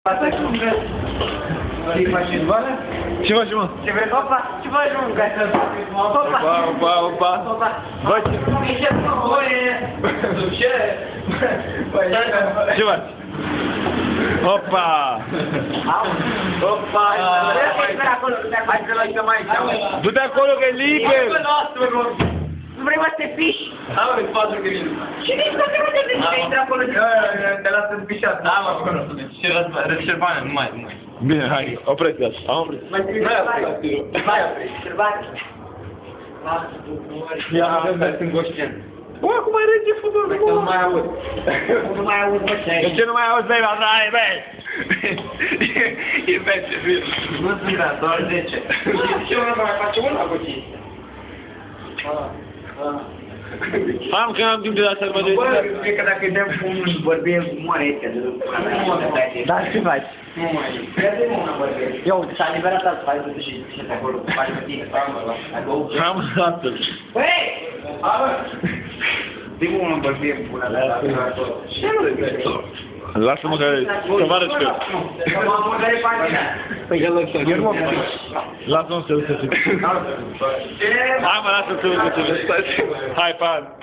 Ce faci, zboară? Ce faci, mă? Ce vrei? Opa, ce faci, mă? Opa. Bă, ce faci? Opa! Opa! Hai să luăm mai aici. Du-te acolo că e liber! Nu vrei să te piși? Da, mă, îți faci că vin. Și nici nu te vede de ce intră acolo. Te lasă pișat. Da, mă, acolo. Ce răzbane, nu mai. Bine, hai, opreți asta. Am oprit. Mai trebuie șerbani. Ia, sunt conștient. Bă, cum mai rege fotbalul? Nu mai aud. Nu mai auzi, mă, ce ai? De ce nu mai auzi, băi, la trai, băi? E bece, bine. Nu sunt da, doar 10. Ce nu mai face una cu tine? Am că n-am timp de la sărbători. Bă, cred că dacă îi dăm unul bărbie, moare aici de lucrul ăla. Dar ce faci? Nu mai e. Eu, s-a liberat altul, hai să și pe acolo, faci pe tine. Am astăzi. Băi! Dă-mi una bărbie bună de la acolo. Ce nu le vezi? Lasă-mă că să-mi arăt că... Că m-am murdărit pagina. Păi, eu nu mă piși. Lasă-mă să-l să-ți... Hai mă, lasă-l să-l să-ți... Hai, pa!